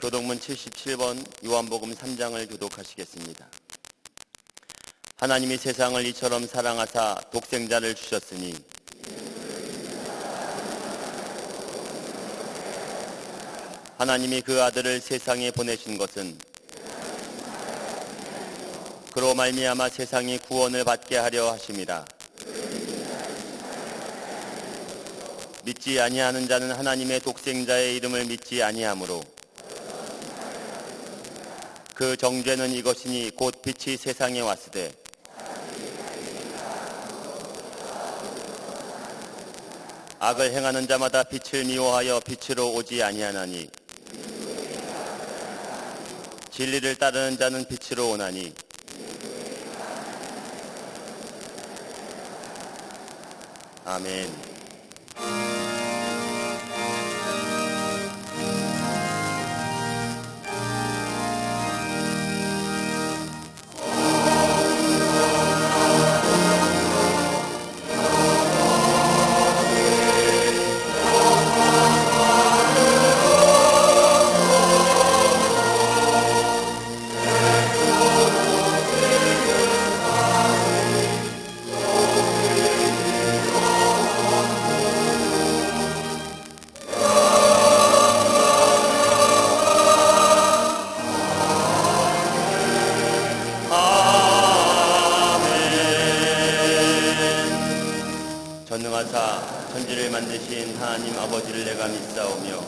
교독문 77번 요한복음 3장을 교독하시겠습니다. 하나님이 세상을 이처럼 사랑하사 독생자를 주셨으니 하나님이 그 아들을 세상에 보내신 것은 그로 말미암아 세상이 구원을 받게 하려 하심이라. 믿지 아니하는 자는 하나님의 독생자의 이름을 믿지 아니하므로 그 정죄는 이것이니 곧 빛이 세상에 왔으되 악을 행하는 자마다 빛을 미워하여 빛으로 오지 아니하나니 진리를 따르는 자는 빛으로 오나니 아멘. 전능하사 천지를 만드신 하나님 아버지를 내가 믿사오며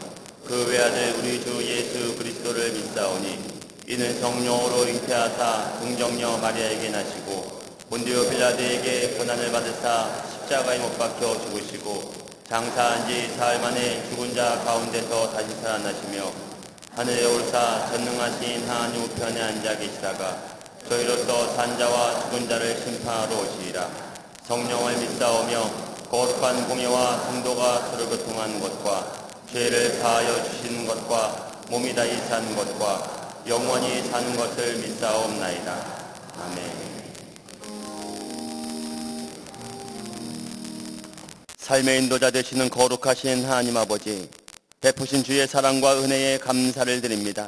그 외아들 우리 주 예수 그리스도를 믿사오니 이는 성령으로 잉태하사 동정녀 마리아에게 나시고 본디오 빌라도에게 고난을 받으사 십자가에 못 박혀 죽으시고 장사한 지 사흘 만에 죽은 자 가운데서 다시 살아나시며 하늘에 오르사 전능하신 하나님 우편에 앉아 계시다가 저희로서 산 자와 죽은 자를 심판하러 오시리라. 성령을 믿사오며 거룩한 공예와 성도가 서로 교통하는 것과 죄를 사하여 주시는 것과 몸이 다시 사는 것과 영원히 사는 것을 믿사옵나이다. 아멘. 삶의 인도자 되시는 거룩하신 하나님 아버지, 베푸신 주의 사랑과 은혜에 감사를 드립니다.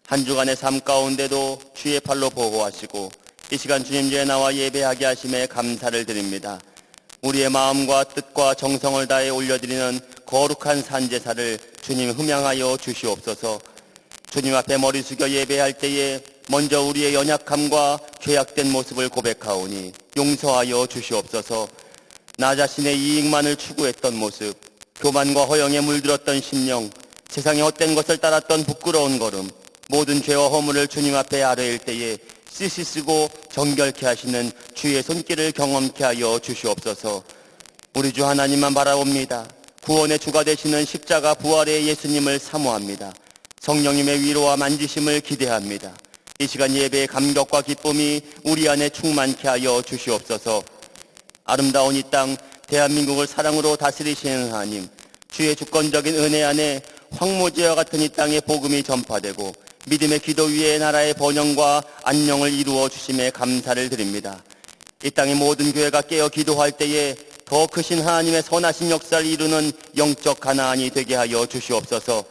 한 주간의 삶 가운데도 주의 팔로 보호하시고 이 시간 주님께 나와 예배하게 하심에 감사를 드립니다. 우리의 마음과 뜻과 정성을 다해 올려드리는 거룩한 산제사를 주님 흠양하여 주시옵소서. 주님 앞에 머리 숙여 예배할 때에 먼저 우리의 연약함과 죄악된 모습을 고백하오니 용서하여 주시옵소서. 나 자신의 이익만을 추구했던 모습, 교만과 허영에 물들었던 심령, 세상의 헛된 것을 따랐던 부끄러운 걸음, 모든 죄와 허물을 주님 앞에 아뢰일 때에 쓰시고 정결케 하시는 주의 손길을 경험케 하여 주시옵소서. 우리 주 하나님만 바라봅니다. 구원의 주가 되시는 십자가 부활의 예수님을 사모합니다. 성령님의 위로와 만지심을 기대합니다. 이 시간 예배의 감격과 기쁨이 우리 안에 충만케 하여 주시옵소서. 아름다운 이 땅 대한민국을 사랑으로 다스리시는 하나님, 주의 주권적인 은혜 안에 황무지와 같은 이 땅에 복음이 전파되고 믿음의 기도 위에 나라의 번영과 안녕을 이루어 주심에 감사를 드립니다. 이 땅의 모든 교회가 깨어 기도할 때에 더 크신 하나님의 선하신 역사를 이루는 영적 가나안이 되게 하여 주시옵소서.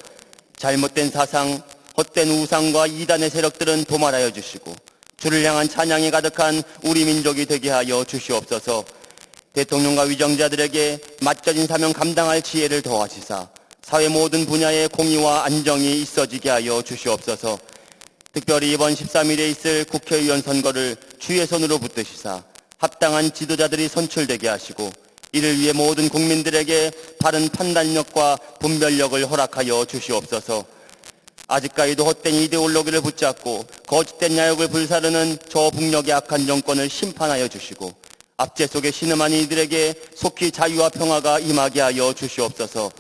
잘못된 사상, 헛된 우상과 이단의 세력들은 도말하여 주시고 주를 향한 찬양이 가득한 우리 민족이 되게 하여 주시옵소서. 대통령과 위정자들에게 맡겨진 사명 감당할 지혜를 더하시사 사회 모든 분야의 공의와 안정이 있어지게 하여 주시옵소서. 특별히 이번 13일에 있을 국회의원 선거를 주의 손으로 붙드시사 합당한 지도자들이 선출되게 하시고 이를 위해 모든 국민들에게 바른 판단력과 분별력을 허락하여 주시옵소서. 아직까지도 헛된 이데올로기를 붙잡고 거짓된 야욕을 불사르는 저 북녘의 악한 정권을 심판하여 주시고 압제 속에 신음한 이들에게 속히 자유와 평화가 임하게 하여 주시옵소서.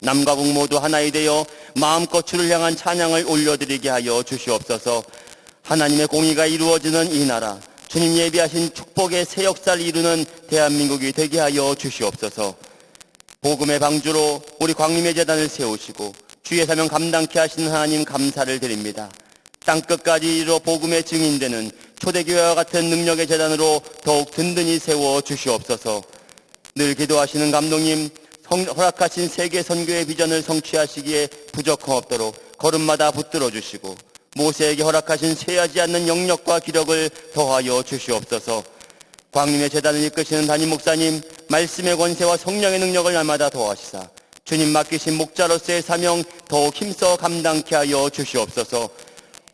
남과 북 모두 하나이 되어 마음껏 주를 향한 찬양을 올려드리게 하여 주시옵소서. 하나님의 공의가 이루어지는 이 나라, 주님 예비하신 축복의 새 역사를 이루는 대한민국이 되게 하여 주시옵소서. 복음의 방주로 우리 광림의 재단을 세우시고 주의 사명 감당케 하시는 하나님 감사를 드립니다. 땅끝까지 이르러 복음의 증인되는 초대교회와 같은 능력의 재단으로 더욱 든든히 세워 주시옵소서. 늘 기도하시는 감독님, 허락하신 세계 선교의 비전을 성취하시기에 부족함 없도록 걸음마다 붙들어 주시고 모세에게 허락하신 쇠하지 않는 영역과 기력을 더하여 주시옵소서. 광림의 재단을 이끄시는 담임 목사님, 말씀의 권세와 성령의 능력을 날마다 더하시사 주님 맡기신 목자로서의 사명 더욱 힘써 감당케 하여 주시옵소서.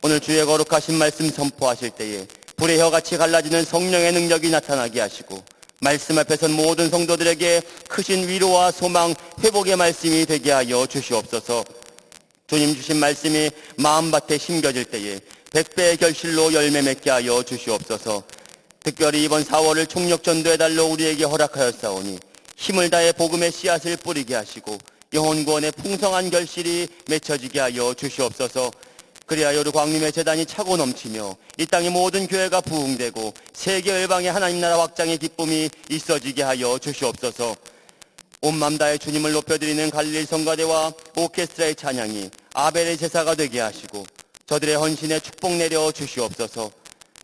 오늘 주의 거룩하신 말씀 선포하실 때에 불의 혀같이 갈라지는 성령의 능력이 나타나게 하시고 말씀 앞에 선 모든 성도들에게 크신 위로와 소망, 회복의 말씀이 되게 하여 주시옵소서. 주님 주신 말씀이 마음밭에 심겨질 때에 100배의 결실로 열매 맺게 하여 주시옵소서. 특별히 이번 4월을 총력전도의 달로 우리에게 허락하였사오니 힘을 다해 복음의 씨앗을 뿌리게 하시고 영혼 구원의 풍성한 결실이 맺혀지게 하여 주시옵소서. 그리하여 우리 광림의 재단이 차고 넘치며 이 땅의 모든 교회가 부흥되고 세계 열방의 하나님 나라 확장의 기쁨이 있어지게 하여 주시옵소서. 온 맘 다해 주님을 높여드리는 갈릴리 성가대와 오케스트라의 찬양이 아벨의 제사가 되게 하시고 저들의 헌신에 축복 내려 주시옵소서.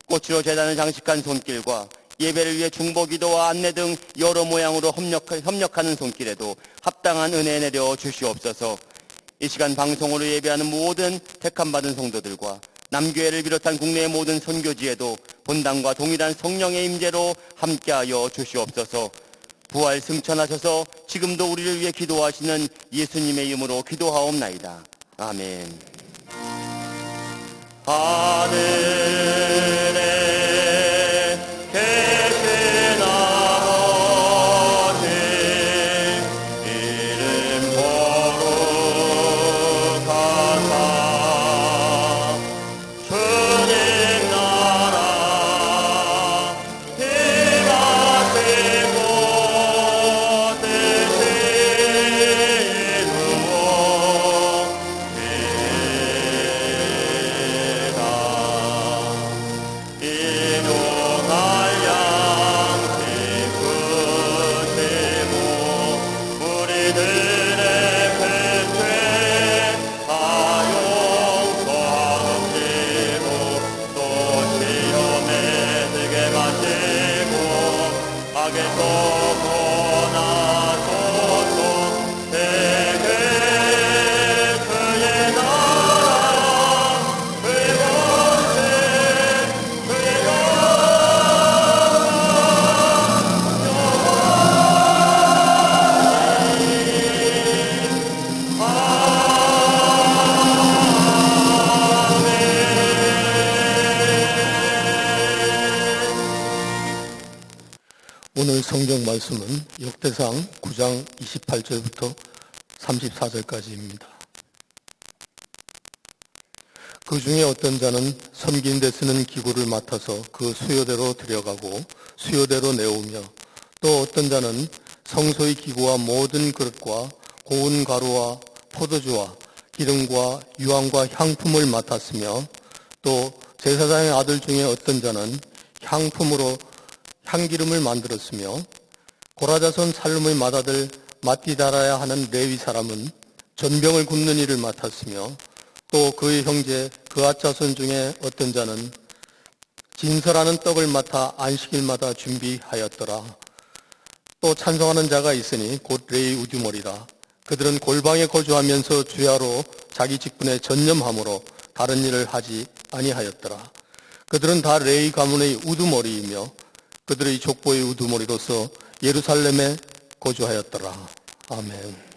꽃으로 재단을 장식한 손길과 예배를 위해 중보기도와 안내 등 여러 모양으로 협력하는 손길에도 합당한 은혜 내려 주시옵소서. 이 시간 방송으로 예배하는 모든 택함받은 성도들과 남교회를 비롯한 국내의 모든 선교지에도 본당과 동일한 성령의 임재로 함께하여 주시옵소서. 부활 승천하셔서 지금도 우리를 위해 기도하시는 예수님의 이름으로 기도하옵나이다. 아멘. 하늘에 계신 아버지 이름 거룩하사 주님 나라 임하시고 뜻이 오늘 성경 말씀은 역대상 9장 28절부터 34절까지입니다. 그 중에 어떤 자는 섬기는 데 쓰는 기구를 맡아서 그 수요대로 들여가고 수요대로 내오며, 또 어떤 자는 성소의 기구와 모든 그릇과 고운 가루와 포도주와 기름과 유황과 향품을 맡았으며, 또 제사장의 아들 중에 어떤 자는 향품으로 향기름을 만들었으며, 고라자손 살룸의 맏아들 마띠다라야 하는 레위 사람은 전병을 굽는 일을 맡았으며, 또 그의 형제 그앗 자손 중에 어떤 자는 진설하는 떡을 맡아 안식일마다 준비하였더라. 또 찬송하는 자가 있으니 곧 레위 우두머리라. 그들은 골방에 거주하면서 주야로 자기 직분에 전념함으로 다른 일을 하지 아니하였더라. 그들은 다 레위 가문의 우두머리이며 그들의 족보의 우두머리로서 예루살렘에 거주하였더라. 아멘.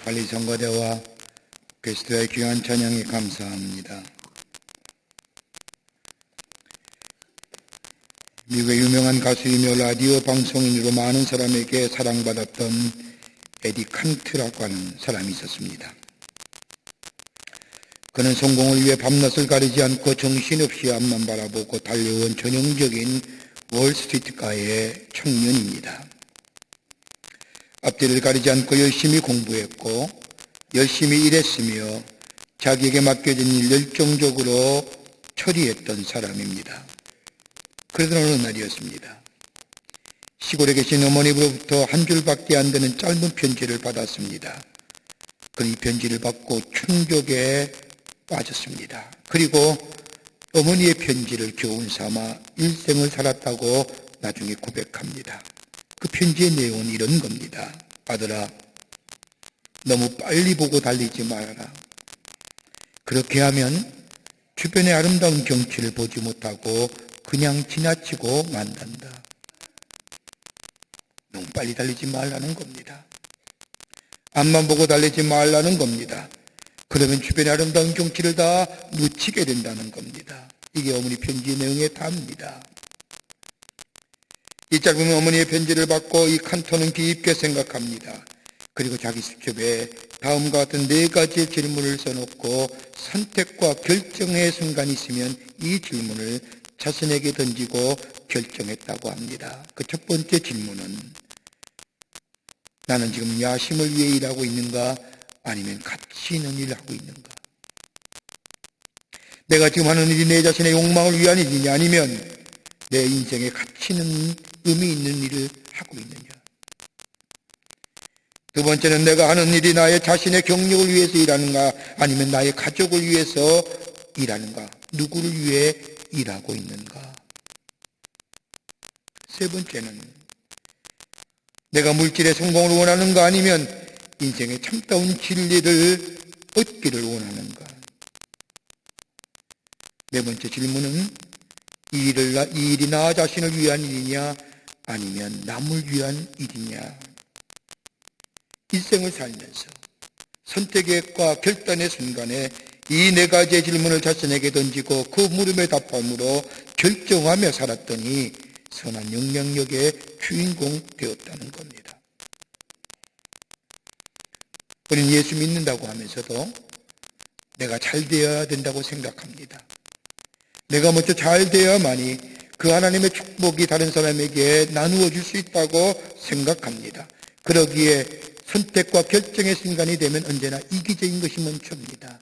관리성거대와 그리스도의 귀한 찬양에 감사합니다. 미국의 유명한 가수이며 라디오 방송인으로 많은 사람에게 사랑받았던 에디 칸트라고 하는 사람이 있었습니다. 그는 성공을 위해 밤낮을 가리지 않고 정신없이 앞만 바라보고 달려온 전형적인 월스트리트가의 청년입니다. 앞뒤를 가리지 않고 열심히 공부했고 열심히 일했으며 자기에게 맡겨진 일 열정적으로 처리했던 사람입니다. 그러던 어느 날이었습니다. 시골에 계신 어머니로부터 한 줄밖에 안 되는 짧은 편지를 받았습니다. 그는 이 편지를 받고 충격에 빠졌습니다. 그리고 어머니의 편지를 교훈 삼아 일생을 살았다고 나중에 고백합니다. 그 편지의 내용은 이런 겁니다. 아들아, 너무 빨리 보고 달리지 말아라. 그렇게 하면 주변의 아름다운 경치를 보지 못하고 그냥 지나치고 만단다. 너무 빨리 달리지 말라는 겁니다. 앞만 보고 달리지 말라는 겁니다. 그러면 주변의 아름다운 경치를 다 놓치게 된다는 겁니다. 이게 어머니 편지의 내용의 답입니다. 이 짧은 어머니의 편지를 받고 이 칸토는 깊게 생각합니다. 그리고 자기 수첩에 다음과 같은 4가지의 질문을 써놓고 선택과 결정의 순간이 있으면 이 질문을 자신에게 던지고 결정했다고 합니다. 그 첫 번째 질문은 나는 지금 야심을 위해 일하고 있는가 아니면 가치 있는 일을 하고 있는가? 내가 지금 하는 일이 내 자신의 욕망을 위한 일이냐 아니면 내 인생에 가치 있는 의미 있는 일을 하고 있느냐? 두 번째는 내가 하는 일이 나의 자신의 경력을 위해서 일하는가 아니면 나의 가족을 위해서 일하는가? 누구를 위해 일하고 있는가? 세 번째는 내가 물질의 성공을 원하는가 아니면 인생의 참다운 진리를 얻기를 원하는가? 네 번째 질문은 이 일이 나 자신을 위한 일이냐 아니면 남을 위한 일이냐? 일생을 살면서 선택과 결단의 순간에 이 4가지의 질문을 자신에게 던지고 그 물음에 답함으로 결정하며 살았더니 선한 영향력의 주인공 되었다는 겁니다. 우리는 예수 믿는다고 하면서도 내가 잘 되어야 된다고 생각합니다. 내가 먼저 잘 되어야만이 그 하나님의 축복이 다른 사람에게 나누어 줄 수 있다고 생각합니다. 그러기에 선택과 결정의 순간이 되면 언제나 이기적인 것이 멈춥니다.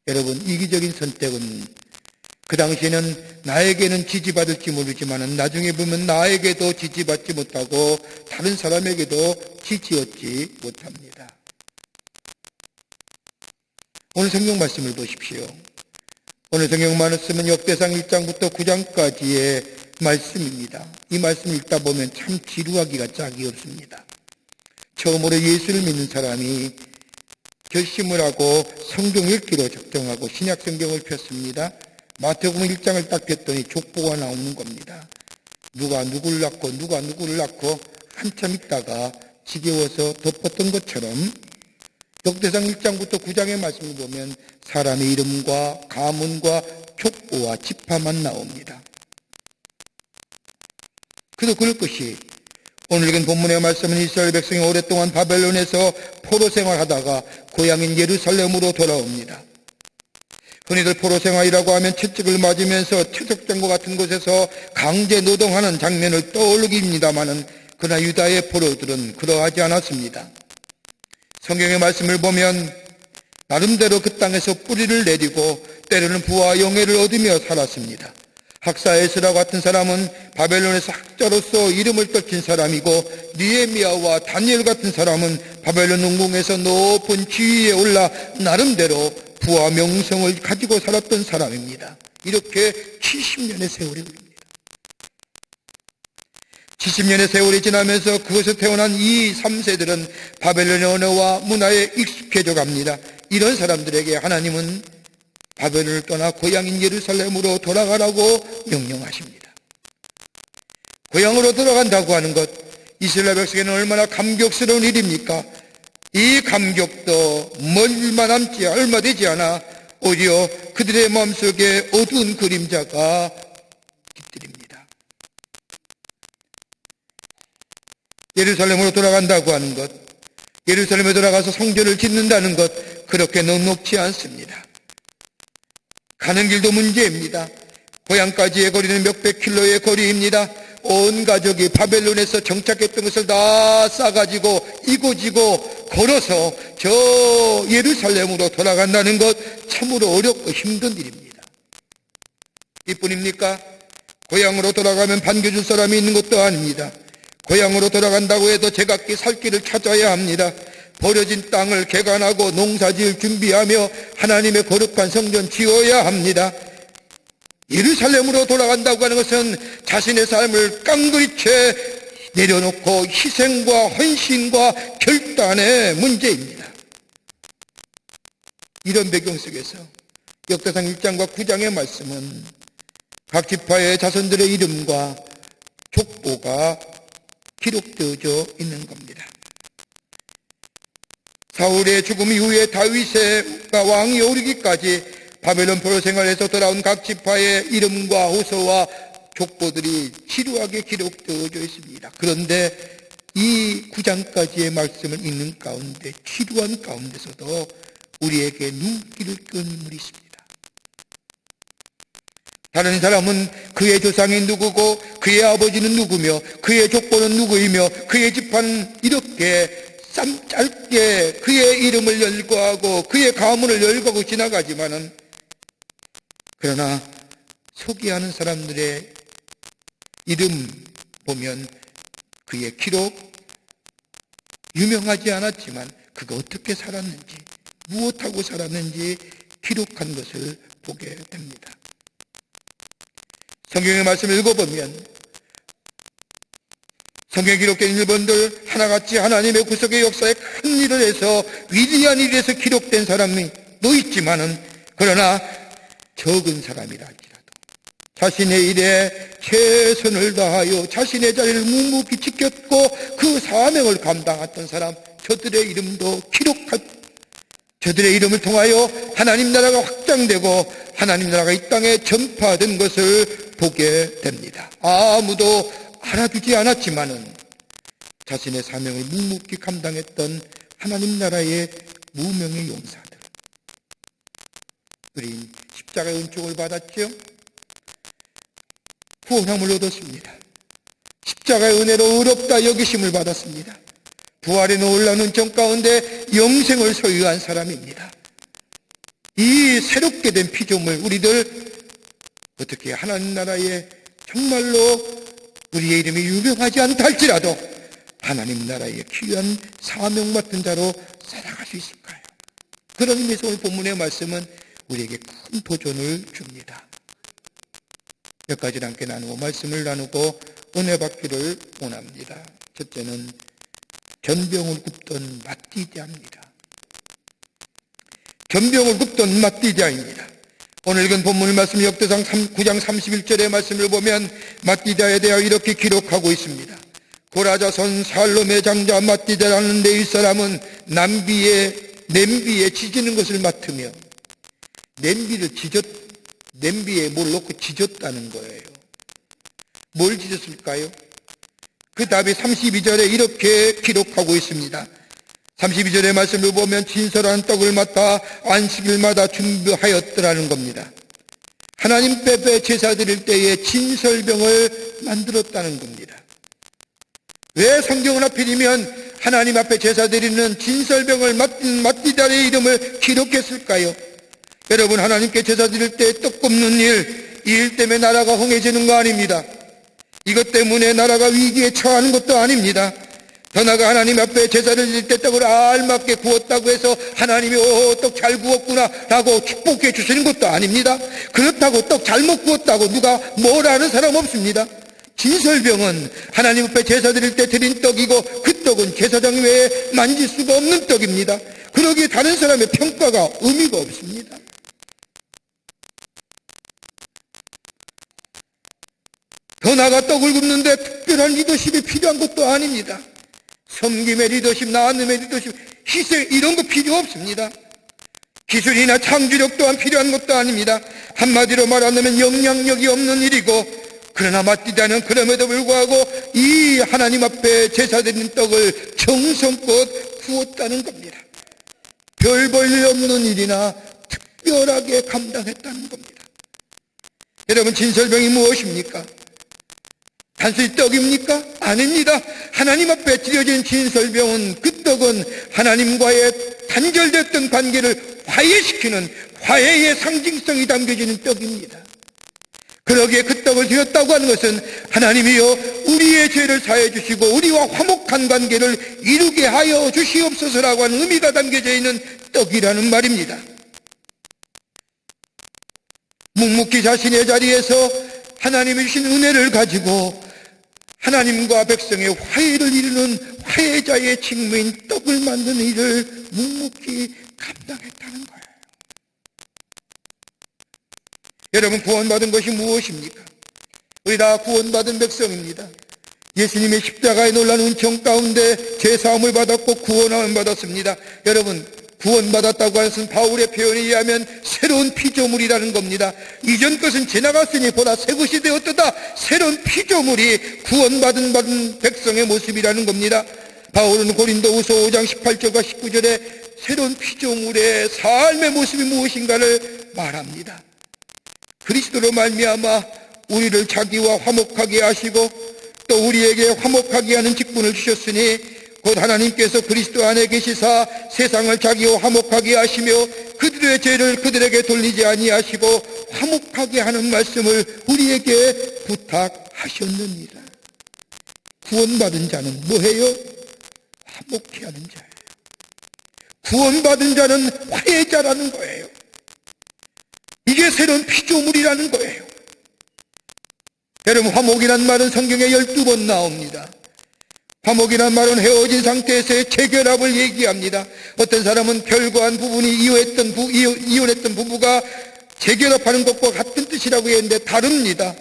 여러분, 이기적인 선택은 그 당시에는 나에게는 지지받을지 모르지만 나중에 보면 나에게도 지지받지 못하고 다른 사람에게도 지지 얻지 못합니다. 오늘 성경 말씀을 보십시오. 오늘 성경 말씀은 역대상 1장부터 9장까지의 말씀입니다. 이 말씀을 읽다 보면 참 지루하기가 짝이 없습니다. 처음으로 예수를 믿는 사람이 결심을 하고 성경 읽기로 작정하고 신약 성경을 폈습니다. 마태복음 1장을 딱 폈더니 족보가 나오는 겁니다. 누가 누구를 낳고 누가 누구를 낳고 한참 있다가 지겨워서 덮었던 것처럼 역대상 1장부터 9장의 말씀을 보면 사람의 이름과 가문과 족보와 지파만 나옵니다. 그래도 그럴 것이 오늘 읽은 본문의 말씀은 이스라엘 백성이 오랫동안 바벨론에서 포로 생활하다가 고향인 예루살렘으로 돌아옵니다. 흔히들 포로 생활이라고 하면 채찍을 맞으면서 채적장과 같은 곳에서 강제 노동하는 장면을 떠올리게 합니다마는 그러나 유다의 포로들은 그러하지 않았습니다. 성경의 말씀을 보면 나름대로 그 땅에서 뿌리를 내리고 때로는 부와 영예를 얻으며 살았습니다. 학사 에스라 같은 사람은 바벨론에서 학자로서 이름을 떨친 사람이고 느헤미야와 다니엘 같은 사람은 바벨론 왕궁에서 높은 지위에 올라 나름대로 부와 명성을 가지고 살았던 사람입니다. 이렇게 70년의 세월이 흘립니다. 70년의 세월이 지나면서 그곳에 태어난 이 3세들은 바벨론의 언어와 문화에 익숙해져 갑니다. 이런 사람들에게 하나님은 바벨론을 떠나 고향인 예루살렘으로 돌아가라고 명령하십니다. 고향으로 돌아간다고 하는 것, 이스라엘 백성에게는 얼마나 감격스러운 일입니까? 이 감격도 얼마 남지 얼마 되지 않아 오히려 그들의 마음속에 어두운 그림자가 깃들입니다. 예루살렘으로 돌아간다고 하는 것, 예루살렘에 돌아가서 성전을 짓는다는 것 그렇게 넉넉지 않습니다. 가는 길도 문제입니다. 고향까지의 거리는 몇백 킬로의 거리입니다. 온 가족이 바벨론에서 정착했던 것을 다 싸가지고 이고지고 걸어서 저 예루살렘으로 돌아간다는 것 참으로 어렵고 힘든 일입니다. 이뿐입니까? 고향으로 돌아가면 반겨줄 사람이 있는 것도 아닙니다. 고향으로 돌아간다고 해도 제각기 살 길을 찾아야 합니다. 버려진 땅을 개간하고 농사지을 준비하며 하나님의 거룩한 성전 지어야 합니다. 예루살렘으로 돌아간다고 하는 것은 자신의 삶을 깡그리채 내려놓고 희생과 헌신과 결단의 문제입니다. 이런 배경 속에서 역대상 1장과 9장의 말씀은 각 지파의 자손들의 이름과 족보가 기록되어져 있는 겁니다. 사울의 죽음 이후에 다윗의 왕이 오르기까지 바벨론 포로 생활에서 돌아온 각 지파의 이름과 호소와 족보들이 지루하게 기록되어져 있습니다. 그런데 이 9장까지의 말씀을 읽는 가운데 지루한 가운데서도 우리에게 눈길을 끄는 인물이 있습니다. 다른 사람은 그의 조상이 누구고 그의 아버지는 누구며 그의 족보는 누구이며 그의 지파는 이렇게 짧게 그의 이름을 열거하고 그의 가문을 열거하고 지나가지만은 그러나 소개하는 사람들의 이름 보면 그의 기록 유명하지 않았지만 그가 어떻게 살았는지 무엇하고 살았는지 기록한 것을 보게 됩니다. 성경의 말씀을 읽어보면 성경에 기록된 일본들 하나같이 하나님의 구속의 역사에 큰 일을 해서 위대한 일을 해서 기록된 사람이 또 있지만은 그러나 적은 사람이라 할지라도 자신의 일에 최선을 다하여 자신의 자리를 묵묵히 지켰고 그 사명을 감당했던 사람 저들의 이름도 저들의 이름을 통하여 하나님 나라가 확장되고 하나님 나라가 이 땅에 전파된 것을 보게 됩니다. 아무도 알아주지 않았지만은 자신의 사명을 묵묵히 감당했던 하나님 나라의 무명의 용사들, 우린 십자가의 은총을 받았죠. 구원함을 얻었습니다. 십자가의 은혜로 의롭다 여기심을 받았습니다. 부활의 놀라운 은총 가운데 영생을 소유한 사람입니다. 이 새롭게 된 피조물 우리들 어떻게 하나님 나라에 정말로 우리의 이름이 유명하지 않다 할지라도 하나님 나라의 귀한 사명 맡은 자로 살아갈 수 있을까요? 그런 의미에서 오늘 본문의 말씀은 우리에게 큰 도전을 줍니다. 몇 가지를 함께 나누고 말씀을 나누고 은혜 받기를 원합니다. 첫째는 전병을 굽던 마띠자입니다. 전병을 굽던 마띠자입니다. 오늘 읽은 본문 말씀 역대상 9장 31절의 말씀을 보면 마띠자에 대하여 이렇게 기록하고 있습니다. 고라자손 살롬의 장자 마띠자라는 레위 사람은 냄비에 지지는 것을 맡으며 냄비에 뭘 넣고 지졌다는 거예요. 뭘 지졌을까요? 그 답이 32절에 이렇게 기록하고 있습니다. 32절의 말씀을 보면 진설한 떡을 맡아 안식일마다 준비하였더라는 겁니다. 하나님 앞에 제사 드릴 때에 진설병을 만들었다는 겁니다. 왜 성경은 하필이면 하나님 앞에 제사 드리는 진설병을 맡은 마띠자의 이름을 기록했을까요? 여러분, 하나님께 제사 드릴 때 떡 굽는 이 일 때문에 나라가 흥해지는 거 아닙니다. 이것 때문에 나라가 위기에 처하는 것도 아닙니다. 더 나아가 하나님 앞에 제사를 드릴 때 떡을 알맞게 구웠다고 해서 하나님이 떡 잘 구웠구나 라고 축복해 주시는 것도 아닙니다. 그렇다고 떡 잘못 구웠다고 누가 뭐라 하는 사람 없습니다. 진설병은 하나님 앞에 제사 드릴 때 드린 떡이고 그 떡은 제사장 외에 만질 수가 없는 떡입니다. 그러기에 다른 사람의 평가가 의미가 없습니다. 더 나아가 떡을 굽는데 특별한 리더십이 필요한 것도 아닙니다. 섬김의 리더십, 나눔의 리더십, 희생 이런 거 필요 없습니다. 기술이나 창조력 또한 필요한 것도 아닙니다. 한마디로 말하면 영향력이 없는 일이고, 그러나 마띠자는 그럼에도 불구하고 이 하나님 앞에 제사 드리는 떡을 정성껏 부었다는 겁니다. 별 볼 일 없는 일이나 특별하게 감당했다는 겁니다. 여러분, 진설병이 무엇입니까? 단순히 떡입니까? 아닙니다. 하나님 앞에 드려진 진설병은, 그 떡은 하나님과의 단절됐던 관계를 화해시키는 화해의 상징성이 담겨지는 떡입니다. 그러기에 그 떡을 드렸다고 하는 것은 하나님이여 우리의 죄를 사해 주시고 우리와 화목한 관계를 이루게 하여 주시옵소서라고 하는 의미가 담겨져 있는 떡이라는 말입니다. 묵묵히 자신의 자리에서 하나님이 주신 은혜를 가지고 하나님과 백성의 화해를 이루는 화해자의 직무인 떡을 만드는 일을 묵묵히 감당했다는 거예요. 여러분, 구원받은 것이 무엇입니까? 우리 다 구원받은 백성입니다. 예수님의 십자가의 놀라운 은총 가운데 죄사함을 받았고 구원함을 받았습니다. 여러분, 구원받았다고 하는 것은 바울의 표현에 의하면 새로운 피조물이라는 겁니다. 이전 것은 지나갔으니 보라 새 것이 되었도다. 새로운 피조물이 구원받은 백성의 모습이라는 겁니다. 바울은 고린도후서 5장 18절과 19절에 새로운 피조물의 삶의 모습이 무엇인가를 말합니다. 그리스도로 말미암아 우리를 자기와 화목하게 하시고 또 우리에게 화목하게 하는 직분을 주셨으니 곧 하나님께서 그리스도 안에 계시사 세상을 자기와 화목하게 하시며 그들의 죄를 그들에게 돌리지 아니하시고 화목하게 하는 말씀을 우리에게 부탁하셨느니라. 구원받은 자는 뭐해요? 화목케 하는 자예요. 구원받은 자는 화해자라는 거예요. 이게 새로운 피조물이라는 거예요. 여러분, 화목이란 말은 성경에 12번 나옵니다. 화목이란 말은 헤어진 상태에서의 재결합을 얘기합니다. 어떤 사람은 결과한 부분이 이혼했던 부부가 재결합하는 것과 같은 뜻이라고 했는데 다릅니다.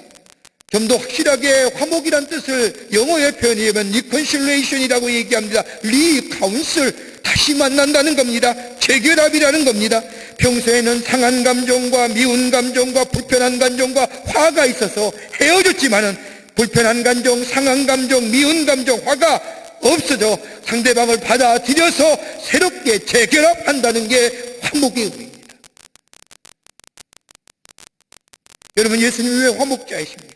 좀 더 확실하게 화목이란 뜻을 영어의 표현이면 reconciliation이라고 얘기합니다. 리카운슬, 다시 만난다는 겁니다. 재결합이라는 겁니다. 평소에는 상한 감정과 미운 감정과 불편한 감정과 화가 있어서 헤어졌지만은 불편한 감정, 상한 감정, 미운 감정, 화가 없어져 상대방을 받아들여서 새롭게 재결합한다는 게 화목의 의미입니다. 여러분, 예수님이 왜 화목자이십니까?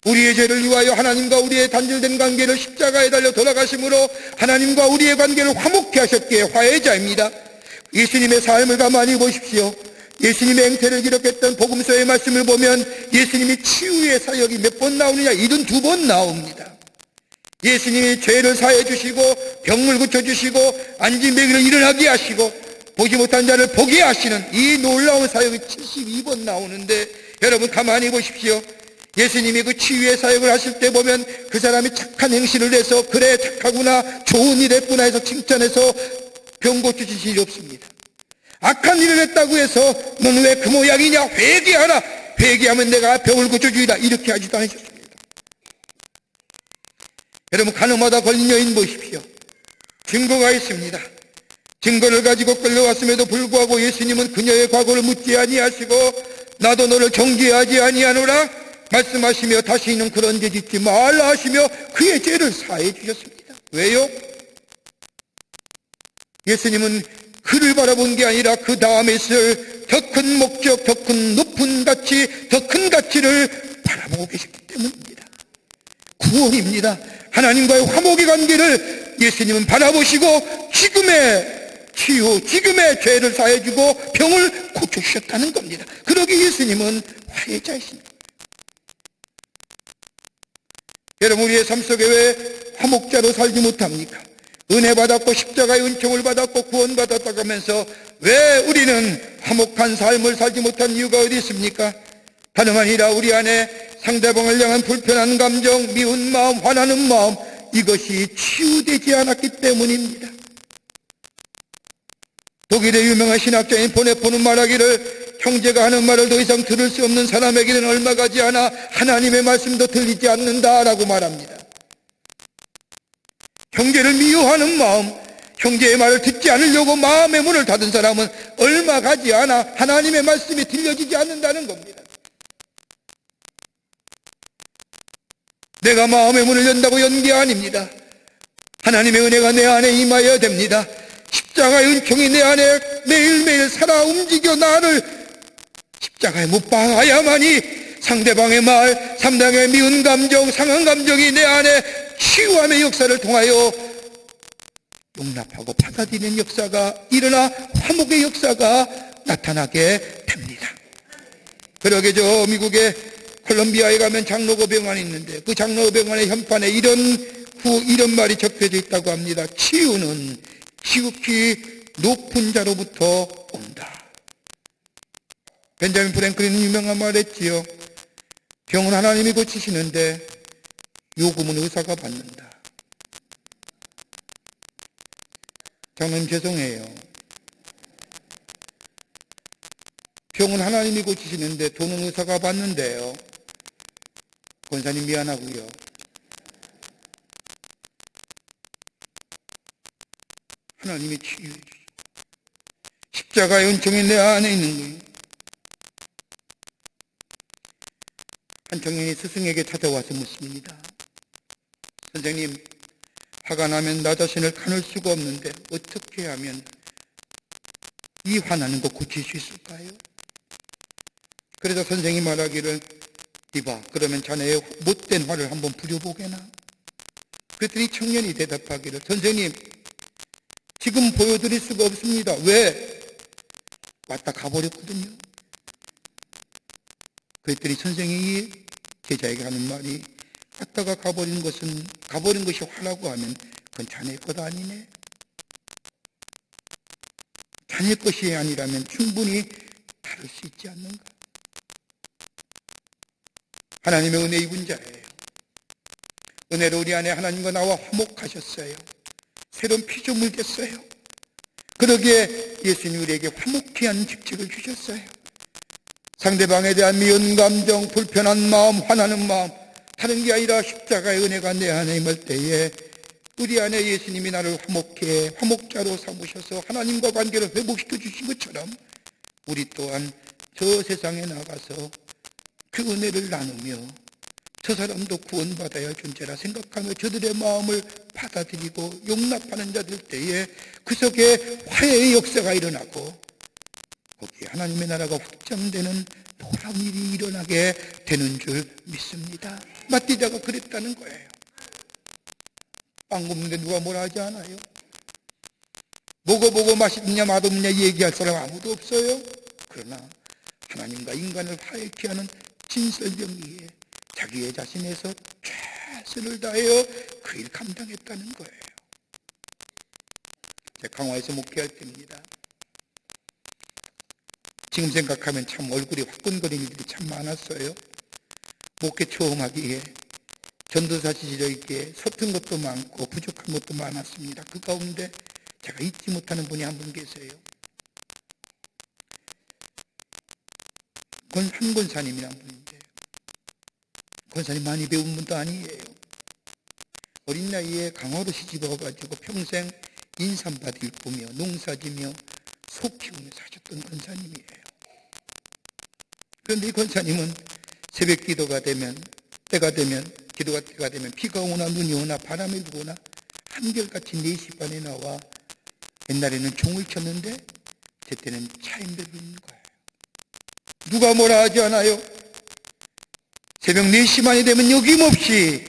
우리의 죄를 위하여 하나님과 우리의 단절된 관계를 십자가에 달려 돌아가심으로 하나님과 우리의 관계를 화목케 하셨기에 화해자입니다. 예수님의 삶을 가만히 보십시오. 예수님의 행태를 기록했던 복음서의 말씀을 보면 예수님이 치유의 사역이 몇 번 나오느냐? 72번 나옵니다. 예수님이 죄를 사해 주시고 병을 고쳐주시고 앉은 배기를 일어나게 하시고 보지 못한 자를 보게 하시는 이 놀라운 사역이 72번 나오는데 여러분, 가만히 보십시오. 예수님이 그 치유의 사역을 하실 때 보면 그 사람이 착한 행실을 해서 그래 착하구나 좋은 일 했구나 해서 칭찬해서 병 고쳐주실 일이 없습니다. 악한 일을 했다고 해서 너는 왜 그 모양이냐? 회개하라. 회개하면 내가 병을 고쳐주리라. 이렇게 하지도 않으셨습니다. 여러분, 간음하다 걸린 여인 보십시오. 증거가 있습니다. 증거를 가지고 끌려왔음에도 불구하고 예수님은 그녀의 과거를 묻지 아니하시고 나도 너를 정죄하지 아니하노라 말씀하시며 다시는 그런 죄 짓지 말라 하시며 그의 죄를 사해 주셨습니다. 왜요? 예수님은 그를 바라본 게 아니라 그 다음에 있을 더 큰 목적, 더 큰 높은 가치, 더 큰 가치를 바라보고 계셨기 때문입니다. 구원입니다. 하나님과의 화목의 관계를 예수님은 바라보시고 지금의 치유, 지금의 죄를 사해주고 병을 고쳐주셨다는 겁니다. 그러기에 예수님은 화해자이십니다. 여러분, 우리의 삶 속에 왜 화목자로 살지 못합니까? 은혜 받았고 십자가의 은총을 받았고 구원받았다고 하면서 왜 우리는 화목한 삶을 살지 못한 이유가 어디 있습니까? 다름 아니라 우리 안에 상대방을 향한 불편한 감정, 미운 마음, 화나는 마음, 이것이 치유되지 않았기 때문입니다. 독일의 유명한 신학자인 보네포는 말하기를 형제가 하는 말을 더 이상 들을 수 없는 사람에게는 얼마 가지 않아 하나님의 말씀도 들리지 않는다라고 말합니다. 형제를 미워하는 마음, 형제의 말을 듣지 않으려고 마음의 문을 닫은 사람은 얼마 가지 않아 하나님의 말씀이 들려지지 않는다는 겁니다. 내가 마음의 문을 연다고 연 게 아닙니다. 하나님의 은혜가 내 안에 임하여야 됩니다. 십자가의 은총이 내 안에 매일매일 살아 움직여 나를 십자가에 못 박아야만이 상대방의 말, 상대방의 미운 감정, 상한 감정이 내 안에 치유함의 역사를 통하여 용납하고 받아들이는 역사가 일어나 화목의 역사가 나타나게 됩니다. 그러게 저 미국의 콜롬비아에 가면 장로교 병원이 있는데 그 장로교 병원의 현판에 이런 말이 적혀져 있다고 합니다. 치유는 지극히 높은 자로부터 온다. 벤자민 프랭클린은 유명한 말 했지요. 병은 하나님이 고치시는데 요금은 의사가 받는다. 장로님 죄송해요. 병은 하나님이 고치시는데 돈은 의사가 받는데요. 권사님 미안하고요. 하나님이 치유해 주시오. 십자가의 은총이 내 안에 있는 거예요. 한 청년이 스승에게 찾아와서 묻습니다. 선생님, 화가 나면 나 자신을 가눌 수가 없는데 어떻게 하면 이 화나는 거 고칠 수 있을까요? 그래서 선생이 말하기를, 이봐, 그러면 자네의 못된 화를 한번 부려보게나. 그랬더니 청년이 대답하기를, 선생님, 지금 보여드릴 수가 없습니다. 왜? 왔다 가버렸거든요. 그랬더니 선생이 제자에게 하는 말이, 왔다가 가버린 것이 화라고 하면 그건 자네 것 아니네. 자네 것이 아니라면 충분히 다룰 수 있지 않는가. 하나님의 은혜 입은 자예요. 은혜로 우리 안에 하나님과 나와 화목하셨어요. 새로운 피조물 됐어요. 그러기에 예수님 우리에게 화목케 하는 직책을 주셨어요. 상대방에 대한 미운 감정, 불편한 마음, 화나는 마음, 다른 게 아니라 십자가의 은혜가 내 안에 임할 때에 우리 안에 예수님이 나를 화목케 화목자로 삼으셔서 하나님과 관계를 회복시켜 주신 것처럼 우리 또한 저 세상에 나가서 그 은혜를 나누며 저 사람도 구원받아야 할 존재라 생각하며 저들의 마음을 받아들이고 용납하는 자들 때에 그 속에 화해의 역사가 일어나고 거기에 하나님의 나라가 확장되는 놀라운 일이 일어나게 되는 줄 믿습니다. 마띠다가 그랬다는 거예요. 빵 굽는데 누가 뭐라 하지 않아요? 먹어보고 맛있느냐 맛없느냐 얘기할 사람 아무도 없어요. 그러나 하나님과 인간을 화해케 하는 진설병리에 자기의 자신에서 최선을 다하여 그 일 감당했다는 거예요. 제가 강화에서 목회할 때입니다. 지금 생각하면 참 얼굴이 화끈거리는 일들이 참 많았어요. 목회 처음 하기에 전도사 지지자에게 서툰 것도 많고 부족한 것도 많았습니다. 그 가운데 제가 잊지 못하는 분이 한 분 계세요. 한 권사님이라는 분인데 권사님 많이 배운 분도 아니에요. 어린 나이에 강화로 시집와가지고 평생 인삼밭 일구며 농사지며 소 키우며 사셨던 권사님이에요. 그런데 이 권사님은 새벽 기도가 되면 때가 되면 비가 오나 눈이 오나 바람이 불거나 한결같이 4시 반에 나와 옛날에는 종을 쳤는데 제 때는 차임배를 부는 거예요. 누가 뭐라 하지 않아요? 새벽 4시 반이 되면 여김없이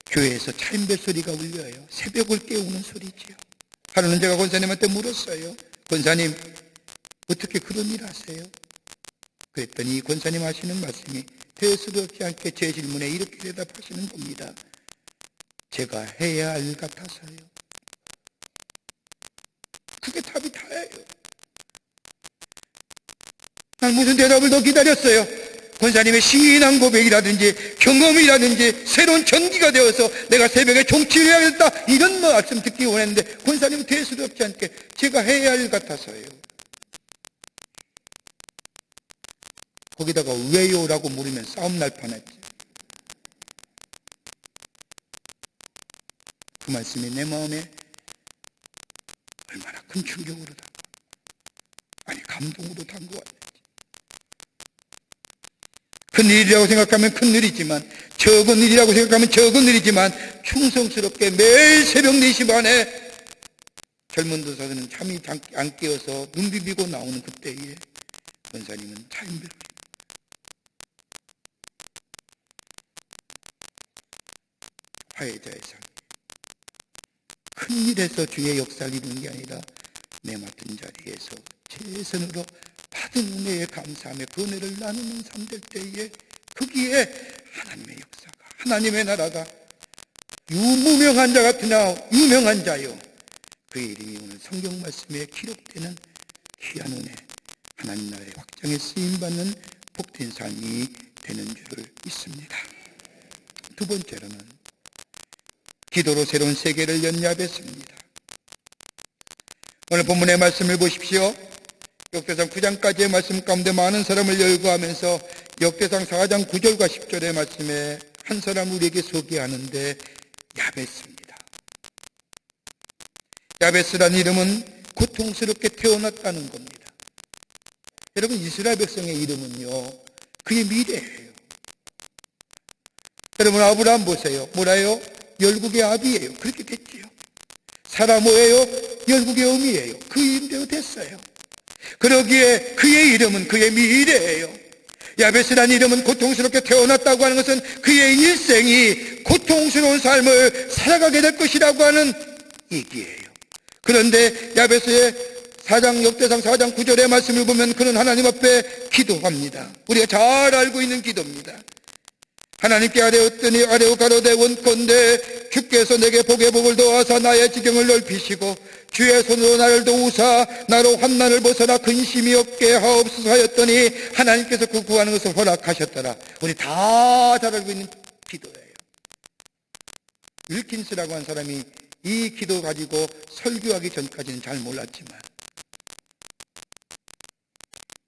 교회에서 차임배 소리가 울려요. 새벽을 깨우는 소리지요. 하루는 제가 권사님한테 물었어요. 권사님, 어떻게 그런 일 하세요? 그랬더니 권사님 하시는 말씀이 대수롭지 않게 제 질문에 이렇게 대답하시는 겁니다. 제가 해야 할 일 같아서요. 그게 답이 다예요. 난 무슨 대답을 더 기다렸어요. 권사님의 신앙 고백이라든지 경험이라든지 새로운 전기가 되어서 내가 새벽에 종치를 해야겠다 이런 말씀 듣기 원했는데 권사님은 대수롭지 않게 제가 해야 할 일 같아서요. 거기다가 왜요? 라고 물으면 싸움 날 뻔했지. 그 말씀이 내 마음에 얼마나 큰 충격으로 감동으로 담고 왔는지. 큰 일이라고 생각하면 큰 일이지만, 적은 일이라고 생각하면 적은 일이지만, 충성스럽게 매일 새벽 4시 반에 젊은 도사들은 잠이 안 깨어서 눈 비비고 나오는 그때에 권사님은 차인별을 화해자의 상, 큰 일에서 주의 역사를 이루는 게 아니라 내 맡은 자리에서 최선으로 받은 은혜에 감사하며 그 은혜를 나누는 삶 될 때에 거기에 하나님의 역사가, 하나님의 나라가 유무명한 자 같으나 유명한 자요, 그의 이름이 오늘 성경 말씀에 기록되는 귀한 은혜, 하나님 나라의 확장에 쓰임받는 복된 삶이 되는 줄을 믿습니다. 두 번째로는 기도로 새로운 세계를 연 야베스입니다. 오늘 본문의 말씀을 보십시오. 역대상 9장까지의 말씀 가운데 많은 사람을 열거하면서 역대상 4장 9절과 10절의 말씀에 한 사람을 우리에게 소개하는데 야베스입니다. 야베스라는 이름은 고통스럽게 태어났다는 겁니다. 여러분, 이스라엘 백성의 이름은요, 그의 미래예요. 여러분, 아브라함 보세요. 뭐라요? 열국의 아비예요. 그렇게 됐지요. 사라 뭐예요? 열국의 어미예요. 그 이름대로 됐어요. 그러기에 그의 이름은 그의 미래예요. 야베스라는 이름은 고통스럽게 태어났다고 하는 것은 그의 일생이 고통스러운 삶을 살아가게 될 것이라고 하는 얘기예요. 그런데 야베스의 역대상 4장 9절의 말씀을 보면 그는 하나님 앞에 기도합니다. 우리가 잘 알고 있는 기도입니다. 하나님께 아뢰었더니 아뢰어 가로되 원컨대 주께서 내게 복의 복을 더하사 나의 지경을 넓히시고 주의 손으로 나를 도우사 나로 환난을 벗어나 근심이 없게 하옵소서 하였더니 하나님께서 그 구하는 것을 허락하셨더라. 우리 다 잘 알고 있는 기도예요. 윌킨스라고 한 사람이 이 기도 가지고 설교하기 전까지는 잘 몰랐지만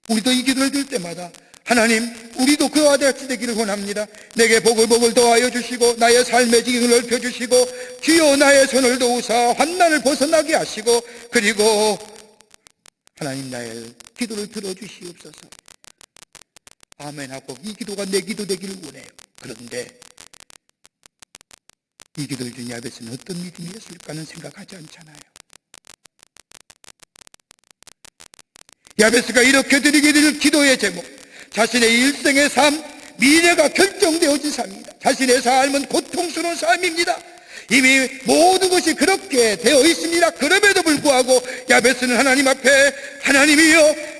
우리도 이 기도를 들 때마다 하나님, 우리도 그와 같이 되기를 원합니다. 내게 복을 더하여 주시고 나의 삶의 지경을 넓혀주시고 주여 나의 손을 도우사 환난을 벗어나게 하시고 그리고 하나님 나의 기도를 들어주시옵소서. 아멘하고 이 기도가 내 기도 되기를 원해요. 그런데 이 기도를 준 야베스는 어떤 믿음이었을까는 생각하지 않잖아요. 야베스가 이렇게 드리기를 기도의 제목, 자신의 일생의 삶, 미래가 결정되어진 삶입니다. 자신의 삶은 고통스러운 삶입니다. 이미 모든 것이 그렇게 되어 있습니다. 그럼에도 불구하고 야베스는 하나님 앞에 하나님이여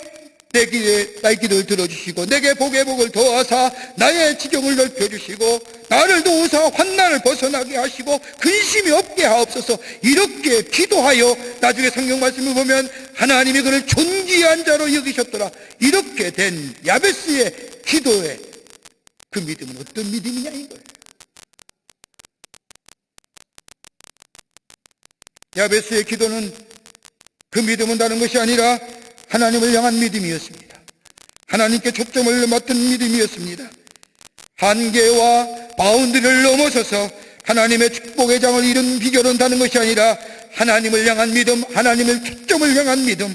나의 기도를 들어주시고 내게 복의 복을 더하사 나의 지경을 넓혀주시고 나를 도우사 환난을 벗어나게 하시고 근심이 없게 하옵소서. 이렇게 기도하여 나중에 성경 말씀을 보면 하나님이 그를 존귀한 자로 여기셨더라. 이렇게 된 야베스의 기도에 그 믿음은 어떤 믿음이냐 이거예요. 야베스의 기도는 그 믿음은 다른 것이 아니라 하나님을 향한 믿음이었습니다. 하나님께 초점을 맞춘 믿음이었습니다. 한계와 바운드를 넘어서서 하나님의 축복의 장을 이룬 비결은 다른 것이 아니라 하나님을 향한 믿음, 하나님을 초점을 향한 믿음,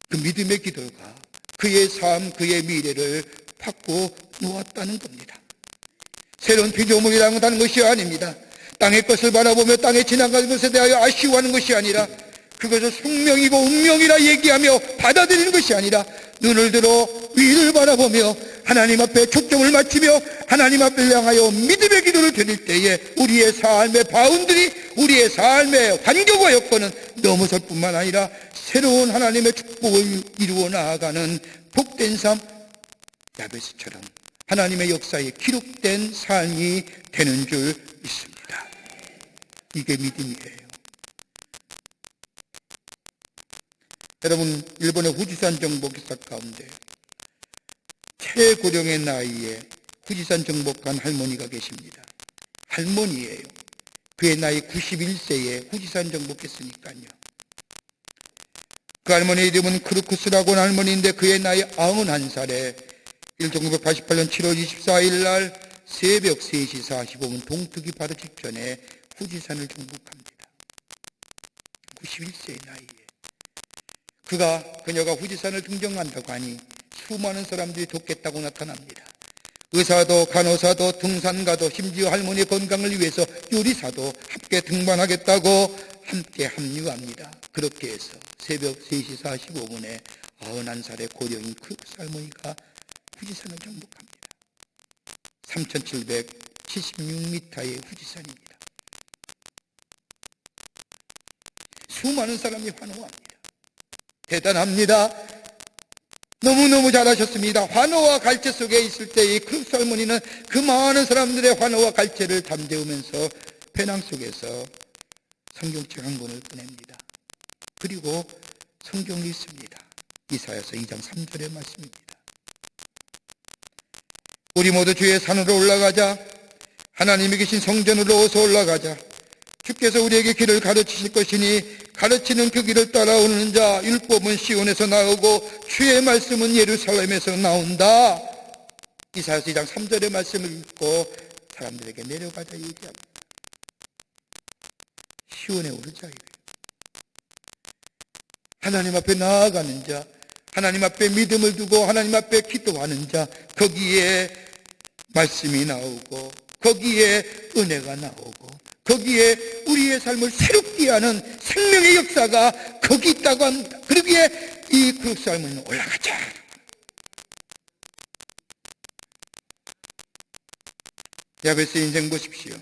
그 믿음의 기도가 그의 삶, 그의 미래를 바꿔 놓았다는 겁니다. 새로운 피조물이라는 다른 것이 아닙니다. 땅의 것을 바라보며 땅에 지나가는 것에 대하여 아쉬워하는 것이 아니라 그것을 숙명이고 운명이라 얘기하며 받아들이는 것이 아니라 눈을 들어 위를 바라보며 하나님 앞에 초점을 맞추며 하나님 앞을 향하여 믿음의 기도를 드릴 때에 우리의 삶의 바운드리, 우리의 삶의 환경과 여건은 넘어설 뿐만 아니라 새로운 하나님의 축복을 이루어 나아가는 복된 삶, 야베스처럼 하나님의 역사에 기록된 삶이 되는 줄 믿습니다. 이게 믿음이에요. 여러분, 일본의 후지산 정복사 가운데 최고령의 나이에 후지산 정복한 할머니가 계십니다. 할머니예요. 그의 나이 91세에 후지산 정복했으니까요. 그 할머니의 이름은 크루크스라고 하는 할머니인데 그의 나이 91살에 1988년 7월 24일 날 새벽 3시 45분 동특이 바로 직전에 후지산을 정복합니다. 91세의 나이에. 그녀가 후지산을 등정한다고 하니 수많은 사람들이 돕겠다고 나타납니다. 의사도 간호사도 등산가도 심지어 할머니의 건강을 위해서 요리사도 함께 등반하겠다고 함께 합류합니다. 그렇게 해서 새벽 3시 45분에 91살의 고령인 크루스 할머니가 후지산을 정복합니다. 3776m의 후지산입니다. 수많은 사람이 환호합니다. 대단합니다. 너무너무 잘하셨습니다. 환호와 갈채 속에 있을 때 이 크루스 할머니는 그 많은 사람들의 환호와 갈채를 잠재우면서 배낭 속에서 성경책 한 권을 꺼냅니다. 그리고 성경을 읽습니다. 이사야서 2장 3절의 말씀입니다. 우리 모두 주의 산으로 올라가자. 하나님이 계신 성전으로 어서 올라가자. 주께서 우리에게 길을 가르치실 것이니 가르치는 그 길을 따라오는 자. 율법은 시온에서 나오고 주의 말씀은 예루살렘에서 나온다. 이사야서 2장 3절의 말씀을 읽고 사람들에게 내려가자 얘기합니다. 시온에 오르자 이래요. 하나님 앞에 나아가는 자, 하나님 앞에 믿음을 두고 하나님 앞에 기도하는 자, 거기에 말씀이 나오고 거기에 은혜가 나오고 거기에 우리의 삶을 새롭게 하는 생명의 역사가 거기 있다고 합니다. 그러기에 이 크루스 할머니는 올라가자. 야베스의 인생 보십시오.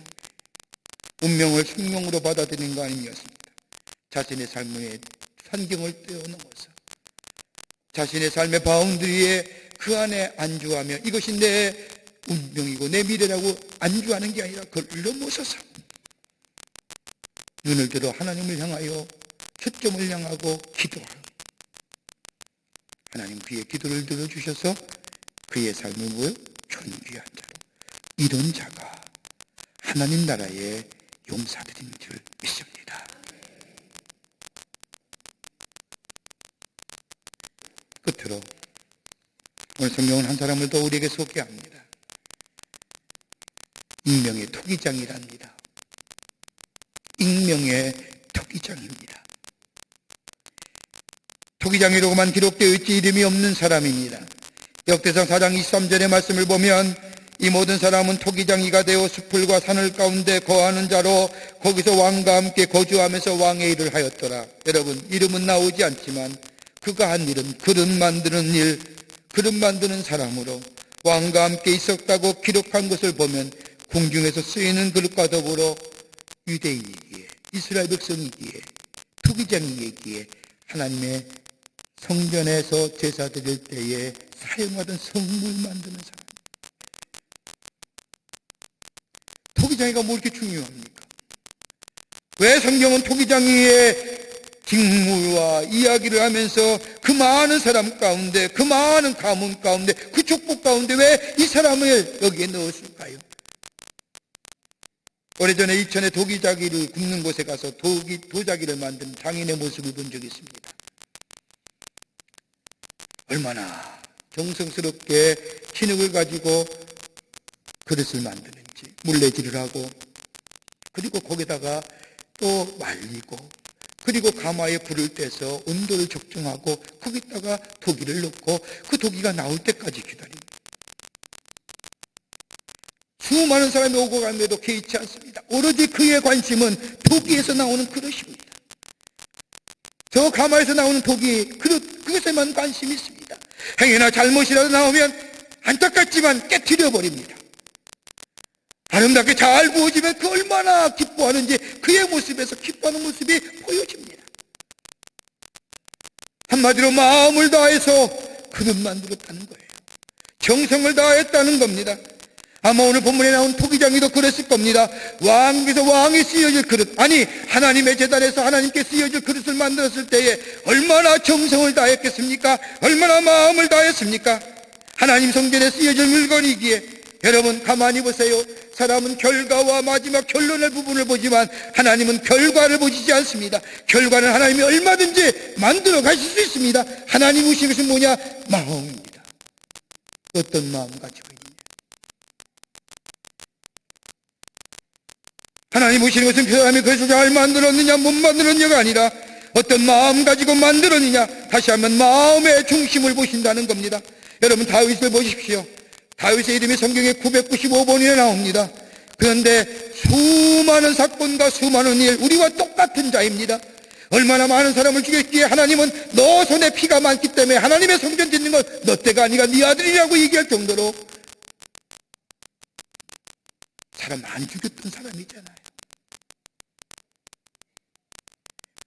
운명을 생명으로 받아들이는 거 아니었습니다. 자신의 삶의 환경을 뛰어넘어서 자신의 삶의 바운드리에 그 안에 안주하며 이것이 내 운명이고 내 미래라고 안주하는 게 아니라 그걸 넘어서서 눈을 들어 하나님을 향하여 초점을 향하고 기도하는, 하나님 그의 기도를 들어주셔서 그의 삶을 뭐요? 존귀한 자로 이런 자가 하나님 나라의 용사들인 줄 믿습니다. 끝으로 오늘 성경은 한 사람을 더 우리에게 소개합니다. 익명의 토기장이랍니다. 익명의 토기장입니다. 토기장이라고만 기록되어 있지 이름이 없는 사람입니다. 역대상 4장 23절의 말씀을 보면 이 모든 사람은 토기장이가 되어 숲을과 산을 가운데 거하는 자로 거기서 왕과 함께 거주하면서 왕의 일을 하였더라. 여러분, 이름은 나오지 않지만 그가 한 일은 그릇 만드는 일, 그릇 만드는 사람으로 왕과 함께 있었다고 기록한 것을 보면 궁중에서 쓰이는 그릇과 더불어 유대인이기에, 이스라엘 백성이기에, 토기장이기에 하나님의 성전에서 제사 드릴 때에 사용하던 성물 만드는 사람. 토기장이가 뭐 이렇게 중요합니까? 왜 성경은 토기장이의 직무와 이야기를 하면서 그 많은 사람 가운데, 그 많은 가문 가운데, 그 족보 가운데 왜 이 사람을 여기에 넣었을까요? 오래전에 이천에 도기자기를 굽는 곳에 가서 도자기를 만드는 장인의 모습을 본 적이 있습니다. 얼마나 정성스럽게 진흙을 가지고 그릇을 만드는지, 물레질을 하고, 그리고 거기다가 또 말리고, 그리고 가마에 불을 떼서 온도를 적정하고 거기다가 도기를 넣고 그 도기가 나올 때까지 기다립니다. 수많은 사람이 오고 가는데도 개의치 않습니다. 오로지 그의 관심은 도기에서 나오는 그릇입니다. 저 가마에서 나오는 도기, 그것에만 관심이 있습니다. 행여나 잘못이라도 나오면 안타깝지만 깨트려버립니다. 아름답게 잘 구워지면 그 얼마나 기뻐하는지 그의 모습에서 기뻐하는 모습이 보여집니다. 한마디로 마음을 다해서 그릇 만들었다는 거예요. 정성을 다했다는 겁니다. 아마 오늘 본문에 나온 토기장이도 그랬을 겁니다. 왕께서 왕이 쓰여질 그릇, 아니 하나님의 제단에서 하나님께 쓰여질 그릇을 만들었을 때에 얼마나 정성을 다했겠습니까? 얼마나 마음을 다했습니까? 하나님 성전에 쓰여질 물건이기에 여러분 가만히 보세요. 사람은 결과와 마지막 결론의 부분을 보지만 하나님은 결과를 보시지 않습니다. 결과는 하나님이 얼마든지 만들어 가실 수 있습니다. 하나님 오신 것은 뭐냐? 마음입니다. 어떤 마음 가지고 있느냐? 하나님 오시는 것은 그 사람이 그것을 잘 만들었느냐 못 만들었느냐가 아니라 어떤 마음 가지고 만들었느냐, 다시 한번 마음의 중심을 보신다는 겁니다. 여러분 다윗을 보십시오. 다윗의 이름이 성경에 995번이나 나옵니다. 그런데 수많은 사건과 수많은 일, 우리와 똑같은 자입니다. 얼마나 많은 사람을 죽였기에 하나님은 너 손에 피가 많기 때문에 하나님의 성전 짓는 건 너 때가 아니라 네 아들이라고 얘기할 정도로 사람 많이 죽였던 사람이잖아요.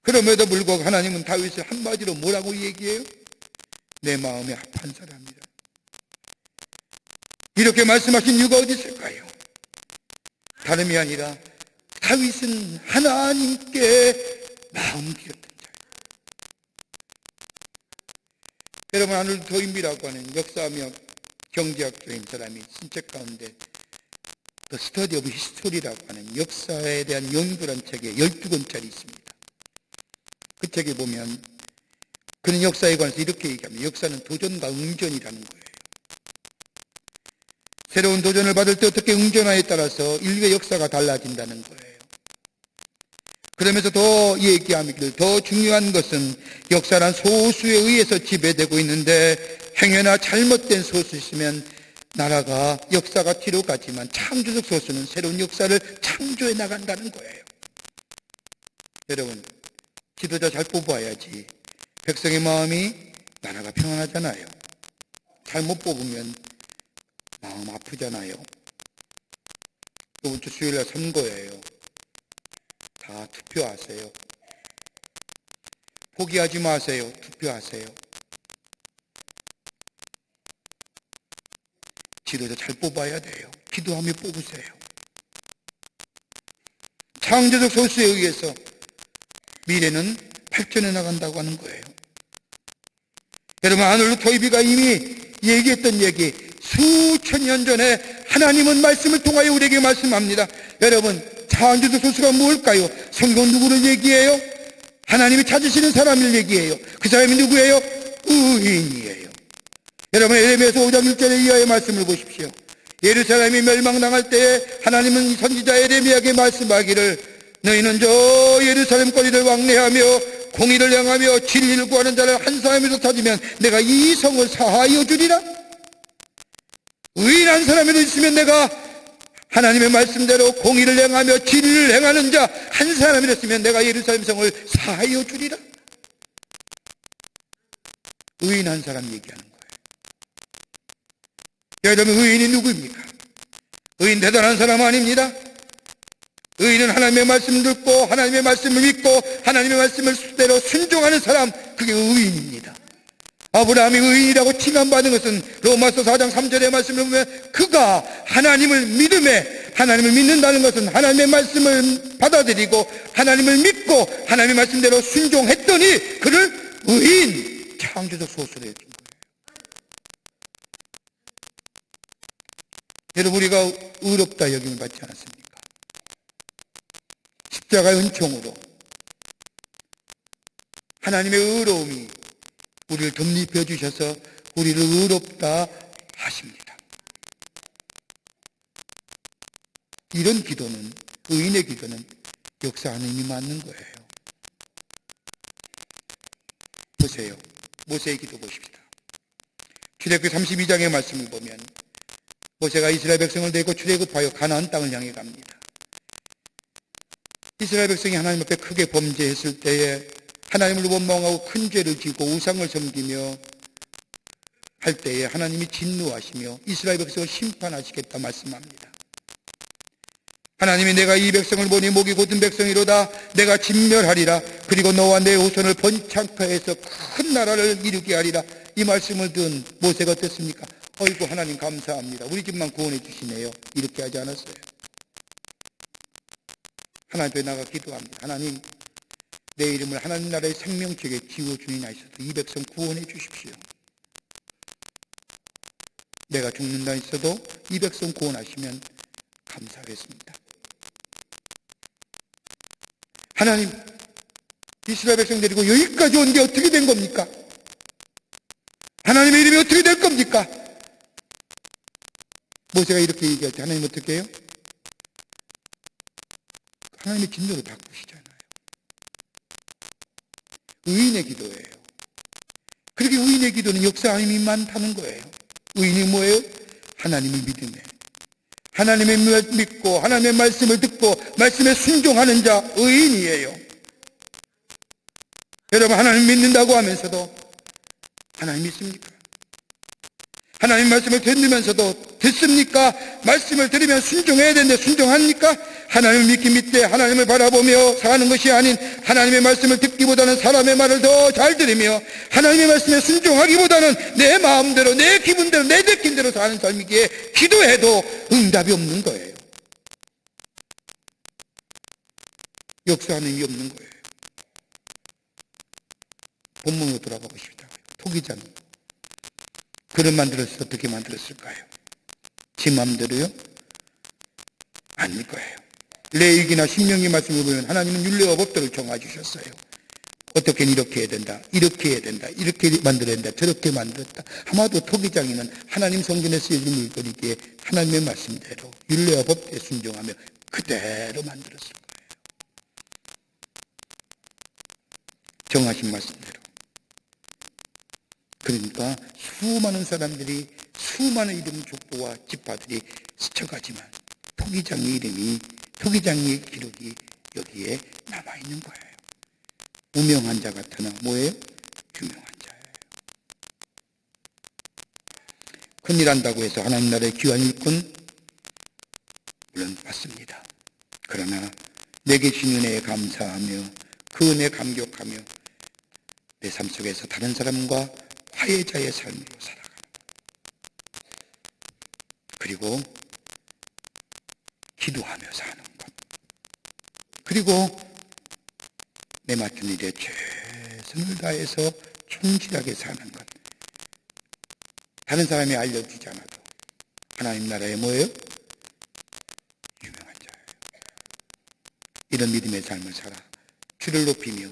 그럼에도 불구하고 하나님은 다윗을 한마디로 뭐라고 얘기해요? 내 마음에 합한 사람이라. 이렇게 말씀하신 이유가 어디 있을까요? 다름이 아니라 다윗은 하나님께 마음 기었던 자예요. 여러분, 아놀드 토인비라고 하는 역사학 경제학적인 사람이 쓴 책 가운데 The Study of History라고 하는 역사에 대한 연구란 책에 12권짜리 있습니다. 그 책에 보면 그는 역사에 관해서 이렇게 얘기합니다. 역사는 도전과 응전이라는 거예요. 새로운 도전을 받을 때 어떻게 응전하에 따라서 인류의 역사가 달라진다는 거예요. 그러면서 더 얘기하기를 더 중요한 것은 역사란 소수에 의해서 지배되고 있는데 행여나 잘못된 소수 있으면 나라가 역사가 뒤로 가지만 창조적 소수는 새로운 역사를 창조해 나간다는 거예요. 여러분, 지도자 잘 뽑아야지 백성의 마음이 나라가 평안하잖아요. 잘못 뽑으면 마음 아프잖아요. 이번 주 수요일날 선거예요. 다 투표하세요. 포기하지 마세요. 투표하세요. 지도자 잘 뽑아야 돼요. 기도하며 뽑으세요. 창조적 소수에 의해서 미래는 발전해 나간다고 하는 거예요. 여러분, 아놀드 토인비가 이미 얘기했던 얘기, 수천 년 전에 하나님은 말씀을 통하여 우리에게 말씀합니다. 여러분, 창조적 소수가 뭘까요? 성경 누구를 얘기해요? 하나님이 찾으시는 사람을 얘기해요. 그 사람이 누구예요? 의인이에요. 여러분, 에레미야서 5장 1절의 이하의 말씀을 보십시오. 예루살렘이 멸망당할 때에 하나님은 선지자 에레미야에게 말씀하기를 너희는 저 예루살렘 거리를 왕래하며 공의를 행하며 진리를 구하는 자를 한 사람이라도 찾으면 내가 이 성을 사하여 주리라. 의인한 사람이라도 있으면 내가 하나님의 말씀대로 공의를 행하며 진리를 행하는 자 한 사람이라도 있으면 내가 예루살렘 성을 사하여 주리라. 의인한 사람 얘기하는 거예요. 여러분, 의인이 누구입니까? 의인 대단한 사람 아닙니다. 의인은 하나님의 말씀을 듣고 하나님의 말씀을 믿고 하나님의 말씀을 수대로 순종하는 사람, 그게 의인입니다. 아브라함이 의인이라고 칭함받은 것은 로마서 4장 3절의 말씀을 보면 그가 하나님을 믿는다는 것은 하나님의 말씀을 받아들이고 하나님을 믿고 하나님의 말씀대로 순종했더니 그를 의인, 창조적 소수로 해준 거예요. 여러분, 우리가 의롭다 여김을 받지 않았습니까? 십자가의 은총으로 하나님의 의로움이 우리를 덧입혀 주셔서 우리를 의롭다 하십니다. 이런 기도는, 의인의 기도는 역사하는 힘이 맞는 거예요. 보세요. 모세의 기도 보십시다. 출애굽기 32장의 말씀을 보면 모세가 이스라엘 백성을 데리고 출애굽하여 가나안 땅을 향해 갑니다. 이스라엘 백성이 하나님 앞에 크게 범죄했을 때에 하나님을 원망하고 큰 죄를 지고 우상을 섬기며 할 때에 하나님이 진노하시며 이스라엘 백성을 심판하시겠다 말씀합니다. 하나님이 내가 이 백성을 보니 목이 곧은 백성이로다. 내가 진멸하리라. 그리고 너와 내 후손을 번창케 큰 나라를 이루게 하리라. 이 말씀을 들은 모세가 어땠습니까? 어이구, 하나님 감사합니다. 우리 집만 구원해 주시네요. 이렇게 하지 않았어요. 하나님 앞에 나가 기도합니다. 하나님, 내 이름을 하나님 나라의 생명책에 지워주니나이소서 이 백성 구원해 주십시오. 내가 죽는다 했어도 이 백성 구원하시면 감사하겠습니다. 하나님, 이스라엘 백성 데리고 여기까지 온 게 어떻게 된 겁니까? 하나님의 이름이 어떻게 될 겁니까? 모세가 이렇게 얘기할 때 하나님 어떻게 해요? 하나님의 진노를 바꾸시잖아요. 의인의 기도예요. 그렇게 의인의 기도는 역사의 힘이 많다는 거예요. 의인이 뭐예요? 하나님을 믿으며 하나님의 믿고 하나님의 말씀을 듣고 말씀에 순종하는 자 의인이에요. 여러분, 하나님 믿는다고 하면서도 하나님 믿습니까? 하나님 말씀을 듣으면서도 듣습니까? 말씀을 들으면 순종해야 되는데 순종합니까? 하나님을 믿기 믿되 하나님을 바라보며 사는 것이 아닌 하나님의 말씀을 듣기보다는 사람의 말을 더 잘 들으며 하나님의 말씀에 순종하기보다는 내 마음대로 내 기분대로 내 느낌대로 사는 삶이기에 기도해도 응답이 없는 거예요. 역사하는 힘이 없는 거예요. 본문으로 돌아가고 싶다. 토기장 그를 만들어서 어떻게 만들었을까요? 지 마음대로요? 아닐 거예요. 레위기나 신명기 말씀을 보면 하나님은 율례와 법도를 정해주셨어요. 어떻게 이렇게 해야 된다, 이렇게 해야 된다, 이렇게 만들어야 된다, 저렇게 만들었다. 아마도 토기장에는 하나님 성전에 쓰여진 물건이기에 하나님의 말씀대로 율례와 법도에 순종하며 그대로 만들었을 거예요. 정하신 말씀대로. 그러니까 수많은 사람들이 수많은 이름 족보와 지파들이 스쳐가지만 토기장의 이름이 토기장의 기록이 여기에 남아있는 거예요. 무명한 자 같으나 뭐예요? 유명한 자예요. 큰일 한다고 해서 하나님 나라의 귀한 일꾼 물론 받습니다. 그러나 내게 주신 은혜에 감사하며 그 은혜에 감격하며 내 삶 속에서 다른 사람과 화해자의 삶으로 살아가는 것. 그리고 기도하며 사는 것. 그리고 내 맡은 일에 최선을 다해서 충실하게 사는 것. 다른 사람이 알려주지 않아도 하나님 나라에 뭐예요? 유명한 자예요. 이런 믿음의 삶을 살아 주를 높이며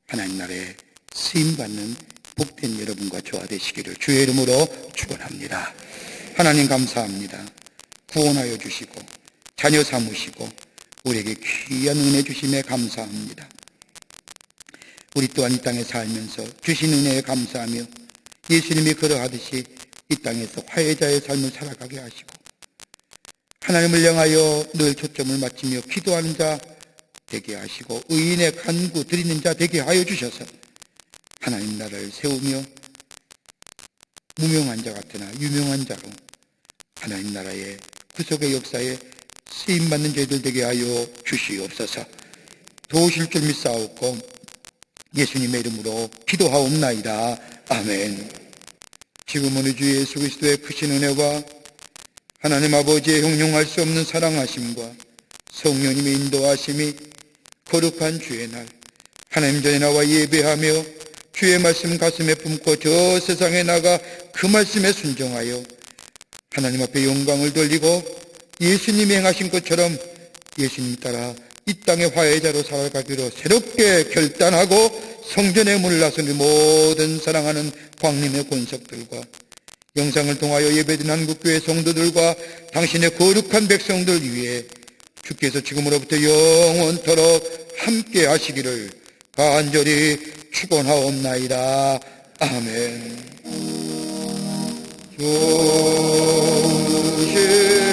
하나님 나라에 쓰임받는 복된 여러분과 저와 되시기를 주의 이름으로 축원합니다. 하나님 감사합니다. 구원하여 주시고 자녀 삼으시고 우리에게 귀한 은혜 주심에 감사합니다. 우리 또한 이 땅에 살면서 주신 은혜에 감사하며 예수님이 그러하듯이 이 땅에서 화해자의 삶을 살아가게 하시고 하나님을 향하여 늘 초점을 맞추며 기도하는 자 되게 하시고 의인의 간구 드리는 자 되게 하여 주셔서 하나님 나라를 세우며 무명한 자 같으나 유명한 자로 하나님 나라의 구속의 역사에 쓰임받는 저희들 되게 하여 주시옵소서. 도우실 줄 믿사옵고 예수님의 이름으로 기도하옵나이다. 아멘. 지금은 우리 주 예수 그리스도의 크신 은혜와 하나님 아버지의 형용할 수 없는 사랑하심과 성령님의 인도하심이 거룩한 주의 날 하나님 전에 나와 예배하며 주의 말씀 가슴에 품고 저 세상에 나가 그 말씀에 순종하여 하나님 앞에 영광을 돌리고 예수님이 행하신 것처럼 예수님 따라 이 땅의 화해자로 살아가기로 새롭게 결단하고 성전에 문을 나선 모든 사랑하는 광림의 권석들과 영상을 통하여 예배드린 한국교회 성도들과 당신의 거룩한 백성들 위해 주께서 지금으로부터 영원토록 함께 하시기를 간절히 축원하옵나이다. 아멘. 주신